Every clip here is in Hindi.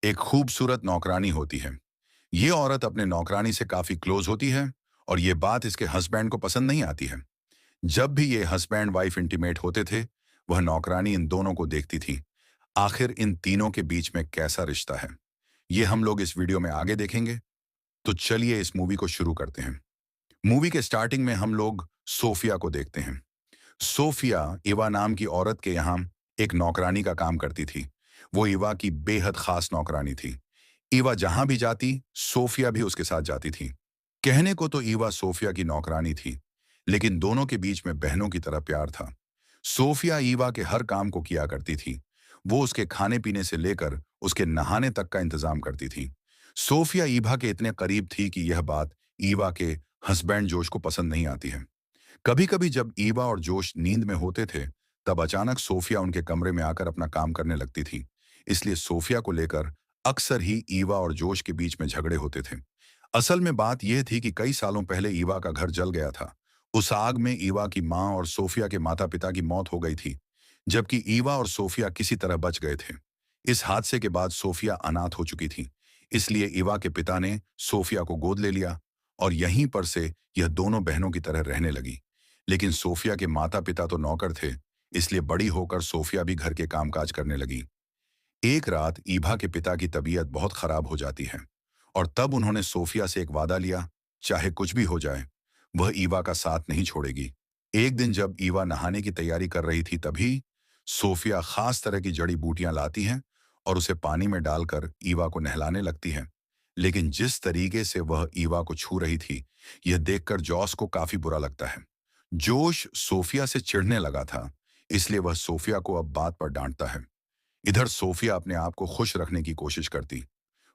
एक खूबसूरत नौकरानी होती है। ये औरत अपने नौकरानी से काफी क्लोज होती है और ये बात इसके हस्बैंड को पसंद नहीं आती है। जब भी ये हस्बैंड वाइफ इंटीमेट होते थे, वह नौकरानी इन दोनों को देखती थी। आखिर इन तीनों के बीच में कैसा रिश्ता है, ये हम लोग इस वीडियो में आगे देखेंगे। तो चलिए इस मूवी को शुरू करते हैं। मूवी के स्टार्टिंग में हम लोग सोफिया को देखते हैं। सोफिया इवा नाम की औरत के यहाँ एक नौकरानी का काम करती थी। वो इवा की बेहद खास नौकरानी थी। ईवा जहां भी जाती, सोफिया भी उसके साथ जाती थी। कहने को तो ईवा सोफिया की नौकरानी थी, लेकिन दोनों के बीच में बहनों की तरह प्यार था। सोफिया ईवा के हर काम को किया करती थी। वो उसके खाने पीने से लेकर उसके नहाने तक का इंतजाम करती थी। सोफिया ईवा के इतने करीब थी कि यह बात ईवा के हस्बैंड जोश को पसंद नहीं आती है। कभी कभी जब ईवा और जोश नींद में होते थे, तब अचानक सोफिया उनके कमरे में आकर अपना काम करने लगती थी। इसलिए सोफिया को लेकर अक्सर ही ईवा और जोश के बीच में झगड़े होते थे। असल में बात यह थी कि कई सालों पहले ईवा का घर जल गया था। उस आग में ईवा की माँ और सोफिया के माता पिता की मौत हो गई थी, जबकि ईवा और सोफिया किसी तरह बच गए थे। इस हादसे के बाद सोफिया अनाथ हो चुकी थी। इसलिए ईवा के पिता ने सोफिया को गोद ले लिया और यहीं पर से यह दोनों बहनों की तरह रहने लगी। लेकिन सोफिया के माता पिता तो नौकर थे, इसलिए बड़ी होकर सोफिया भी घर के कामकाज करने लगी। एक रात ईभा के पिता की तबीयत बहुत खराब हो जाती है और तब उन्होंने सोफिया से एक वादा लिया, चाहे कुछ भी हो जाए, वह ईवा का साथ नहीं छोड़ेगी। एक दिन जब ईवा नहाने की तैयारी कर रही थी, तभी सोफिया खास तरह की जड़ी बूटियां लाती हैं और उसे पानी में डालकर ईवा को नहलाने लगती है। लेकिन जिस तरीके से वह ईवा को छू रही थी, यह देखकर जॉस को काफी बुरा लगता है। जोश सोफिया से चिढ़ने लगा था, इसलिए वह सोफिया को अब बात पर डांटता है। इधर सोफिया अपने आप को खुश रखने की कोशिश करती।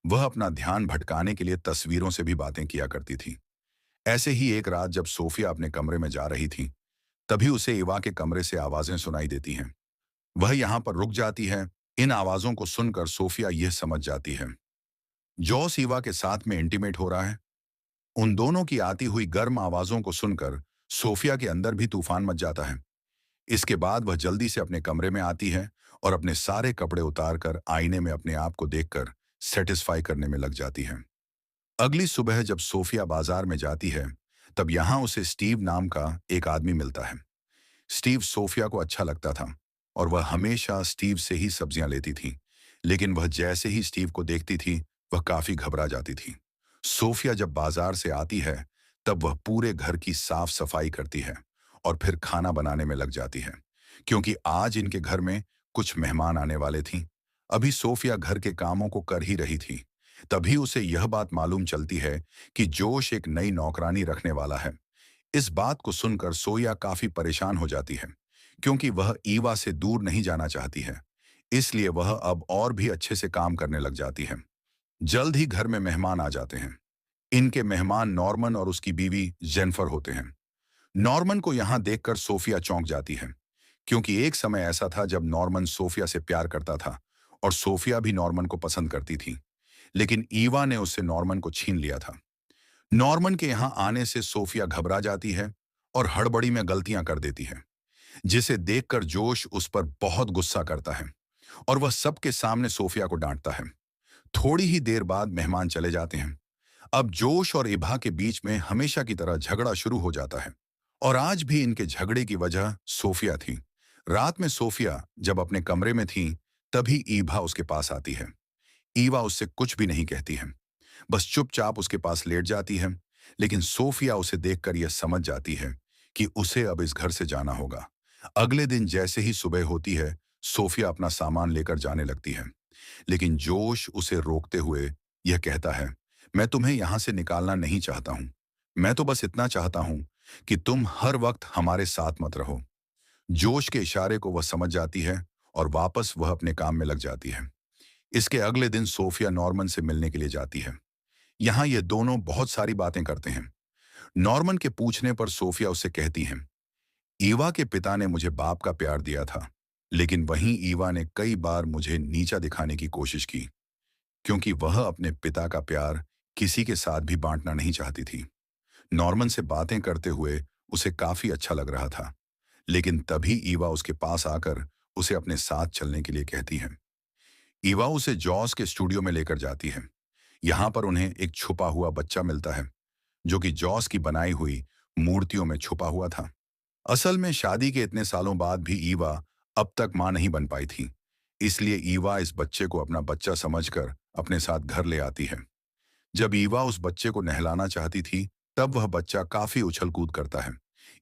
वह अपना ध्यान भटकाने के लिए तस्वीरों से भी बातें किया करती थी। ऐसे ही एक रात जब सोफिया अपने कमरे में जा रही थी, तभी उसे इवा के कमरे से आवाजें सुनाई देती हैं। वह यहाँ पर रुक जाती है। इन आवाजों को सुनकर सोफिया यह समझ जाती है, जॉस इवा के साथ में इंटीमेट हो रहा है। उन दोनों की आती हुई गर्म आवाजों को सुनकर सोफिया के अंदर भी तूफान मच जाता है। इसके बाद वह जल्दी से अपने कमरे में आती है और अपने सारे कपड़े उतारकर आईने में अपने आप को देखकर सेटिस्फाई करने में लग जाती है। अगली सुबह जब सोफिया बाजार में जाती है, तब यहां उसे स्टीव नाम का एक आदमी मिलता है। स्टीव सोफिया को अच्छा लगता था और वह हमेशा स्टीव से ही सब्जियां लेती थी। लेकिन वह जैसे ही स्टीव को देखती थी, वह काफी घबरा जाती थी। सोफिया जब बाजार से आती है, तब वह पूरे घर की साफ सफाई करती है और फिर खाना बनाने में लग जाती है, क्योंकि आज इनके घर में कुछ मेहमान आने वाले थी। अभी सोफिया घर के कामों को कर ही रही थी, तभी उसे यह बात मालूम चलती है कि जोश एक नई नौकरानी रखने वाला है। इस बात को सुनकर सोया काफी परेशान हो जाती है, क्योंकि वह ईवा से दूर नहीं जाना चाहती है। इसलिए वह अब और भी अच्छे से काम करने लग जाती है। जल्द ही घर में मेहमान आ जाते हैं। इनके मेहमान नॉर्मन और उसकी बीवी जेनिफर होते हैं। नॉर्मन को यहां देखकर सोफिया चौंक जाती है, क्योंकि एक समय ऐसा था जब नॉर्मन सोफिया से प्यार करता था और सोफिया भी नॉर्मन को पसंद करती थी। लेकिन ईवा ने उससे नॉर्मन को छीन लिया था। नॉर्मन के यहां आने से सोफिया घबरा जाती है और हड़बड़ी में गलतियां कर देती है, जिसे देखकर जोश उस पर बहुत गुस्सा करता है और वह सबके सामने सोफिया को डांटता है। थोड़ी ही देर बाद मेहमान चले जाते हैं। अब जोश और इभा के बीच में हमेशा की तरह झगड़ा शुरू हो जाता है और आज भी इनके झगड़े की वजह सोफिया थी। रात में सोफिया जब अपने कमरे में थी, तभी ईभा उसके पास आती है। ईवा उससे कुछ भी नहीं कहती है, बस चुपचाप उसके पास लेट जाती है। लेकिन सोफिया उसे देखकर यह समझ जाती है कि उसे अब इस घर से जाना होगा। अगले दिन जैसे ही सुबह होती है, सोफिया अपना सामान लेकर जाने लगती है। लेकिन जोश उसे रोकते हुए यह कहता है, मैं तुम्हें यहां से निकालना नहीं चाहता हूं। मैं तो बस इतना चाहता हूं कि तुम हर वक्त हमारे साथ मत रहो। जोश के इशारे को वह समझ जाती है और वापस वह अपने काम में लग जाती है। इसके अगले दिन सोफिया नॉर्मन से मिलने के लिए जाती है। यहाँ ये दोनों बहुत सारी बातें करते हैं। नॉर्मन के पूछने पर सोफिया उससे कहती है, ईवा के पिता ने मुझे बाप का प्यार दिया था, लेकिन वहीं ईवा ने कई बार मुझे नीचा दिखाने की कोशिश की, क्योंकि वह अपने पिता का प्यार किसी के साथ भी बांटना नहीं चाहती थी। नॉर्मन से बातें करते हुए उसे काफी अच्छा लग रहा था, लेकिन तभी ईवा उसके पास आकर उसे अपने साथ चलने के लिए कहती है। ईवा उसे जॉस के स्टूडियो में लेकर जाती है। यहाँ पर उन्हें एक छुपा हुआ बच्चा मिलता है, जो कि जॉस की बनाई हुई मूर्तियों में छुपा हुआ था। असल में शादी के इतने सालों बाद भी ईवा अब तक मां नहीं बन पाई थी। इसलिए ईवा इस बच्चे को अपना बच्चा समझकर अपने साथ घर ले आती है। जब ईवा उस बच्चे को नहलाना चाहती थी, तब वह बच्चा काफी उछल कूद करता है।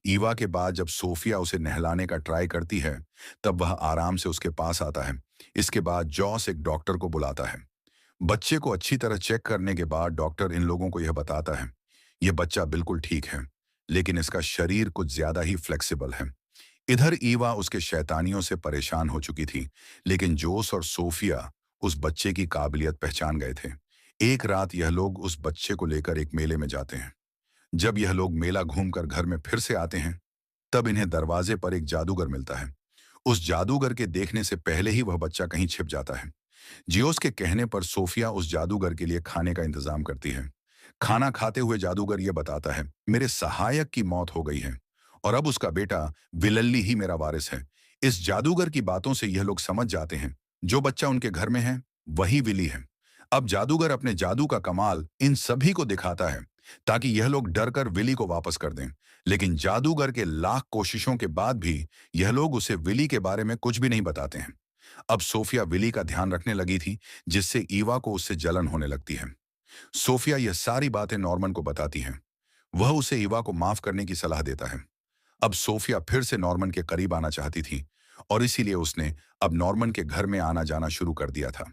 ईवा के बाद जब सोफिया उसे नहलाने का ट्राई करती है, तब वह आराम से उसके पास आता है। इसके बाद जॉस एक डॉक्टर को बुलाता है। बच्चे को अच्छी तरह चेक करने के बाद डॉक्टर इन लोगों को यह बताता है, यह बच्चा बिल्कुल ठीक है, लेकिन इसका शरीर कुछ ज्यादा ही फ्लेक्सिबल है। इधर ईवा उसके शैतानियों से परेशान हो चुकी थी, लेकिन जोस और सोफिया उस बच्चे की काबिलियत पहचान गए थे। एक रात यह लोग उस बच्चे को लेकर एक मेले में जाते हैं। जब यह लोग मेला घूमकर घर में फिर से आते हैं, तब इन्हें दरवाजे पर एक जादूगर मिलता है। उस जादूगर के देखने से पहले ही वह बच्चा कहीं छिप जाता है। जियोस के कहने पर सोफिया उस जादूगर के लिए खाने का इंतजाम करती है। खाना खाते हुए जादूगर यह बताता है, मेरे सहायक की मौत हो गई है और अब उसका बेटा विलल्ली ही मेरा वारिस है। इस जादूगर की बातों से यह लोग समझ जाते हैं, जो बच्चा उनके घर में है वही विली है। अब जादूगर अपने जादू का कमाल इन सभी को दिखाता है, ताकि यह लोग डरकर विली को वापस कर दें। लेकिन जादूगर के लाख कोशिशों के बाद भी यह लोग उसे विली के बारे में कुछ भी नहीं बताते हैं। अब सोफिया विली का ध्यान रखने लगी थी, जिससे ईवा को उससे जलन होने लगती है। सोफिया यह सारी बातें नॉर्मन को बताती है। वह उसे ईवा को माफ करने की सलाह देता है। अब सोफिया फिर से नॉर्मन के करीब आना चाहती थी, और इसीलिए उसने अब नॉर्मन के घर में आना जाना शुरू कर दिया था।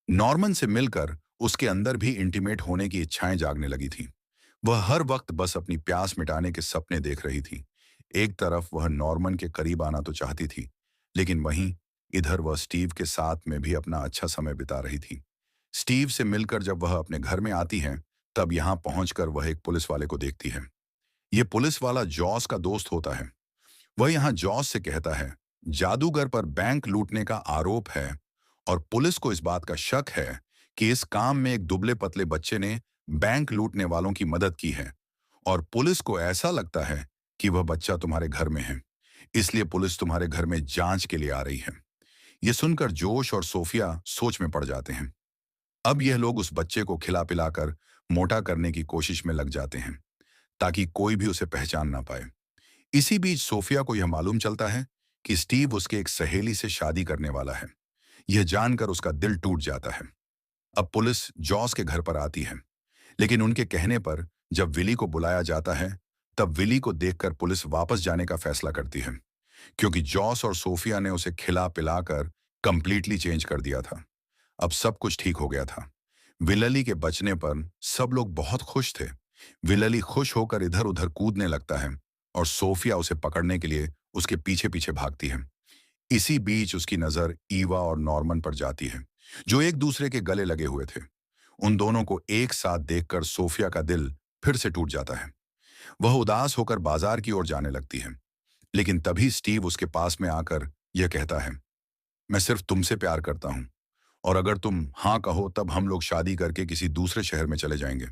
नॉर्मन से मिलकर उसके अंदर भी इंटीमेट होने की इच्छाएं जागने लगी थी। वह हर वक्त बस अपनी प्यास मिटाने के सपने देख रही थी। एक तरफ वह नॉर्मन के करीब आना तो चाहती थी, लेकिन वहीं इधर वह स्टीव के साथ में भी अपना अच्छा समय बिता रही थी। स्टीव से मिलकर जब वह अपने घर में आती है, तब यहाँ पहुंचकर वह एक पुलिस वाले को देखती है। ये पुलिस वाला जॉस का दोस्त होता है। वह यहाँ जॉस से कहता है, जादूगर पर बैंक लूटने का आरोप है और पुलिस को इस बात का शक है कि इस काम में एक दुबले पतले बच्चे ने बैंक लूटने वालों की मदद की है, और पुलिस को ऐसा लगता है कि वह बच्चा तुम्हारे घर में है, इसलिए पुलिस तुम्हारे घर में जांच के लिए आ रही है। यह सुनकर जोश और सोफिया सोच में पड़ जाते हैं। अब यह लोग उस बच्चे को खिला पिलाकर मोटा करने की कोशिश में लग जाते हैं, ताकि कोई भी उसे पहचान ना पाए। इसी बीच सोफिया को यह मालूम चलता है कि स्टीव उसके एक सहेली से शादी करने वाला है। यह जानकर उसका दिल टूट जाता है। अब पुलिस जॉस के घर पर आती है, लेकिन उनके कहने पर जब विली को बुलाया जाता है, तब विली को देखकर पुलिस वापस जाने का फैसला करती है, क्योंकि जॉस और सोफिया ने उसे खिला पिलाकर कंप्लीटली चेंज कर दिया था। अब सब कुछ ठीक हो गया था। विलली के बचने पर सब लोग बहुत खुश थे। विलली खुश होकर इधर उधर कूदने लगता है और सोफिया उसे पकड़ने के लिए उसके पीछे पीछे भागती है। इसी बीच उसकी नजर ईवा और नॉर्मन पर जाती है, जो एक दूसरे के गले लगे हुए थे। उन दोनों को एक साथ देखकर सोफिया का दिल फिर से टूट जाता है। वह उदास होकर बाजार की ओर जाने लगती है, लेकिन तभी स्टीव उसके पास में आकर यह कहता है, मैं सिर्फ तुमसे प्यार करता हूं, और अगर तुम हाँ कहो तब हम लोग शादी करके किसी दूसरे शहर में चले जाएंगे।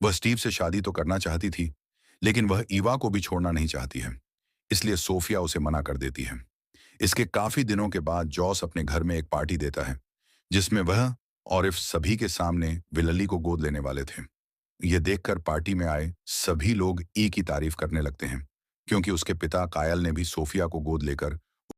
वह स्टीव से शादी तो करना चाहती थी, लेकिन वह ईवा को भी छोड़ना नहीं चाहती है, इसलिए सोफिया उसे मना कर देती है। इसके काफी दिनों के बाद जॉस अपने घर में एक पार्टी देता है, जिसमें वह और इफ सभी के सामने विलली को गोद लेने वाले थे। यह देखकर पार्टी में आए सभी लोग ई की तारीफ करने लगते हैं, क्योंकि उसके पिता कायल ने भी सोफिया को गोद लेकर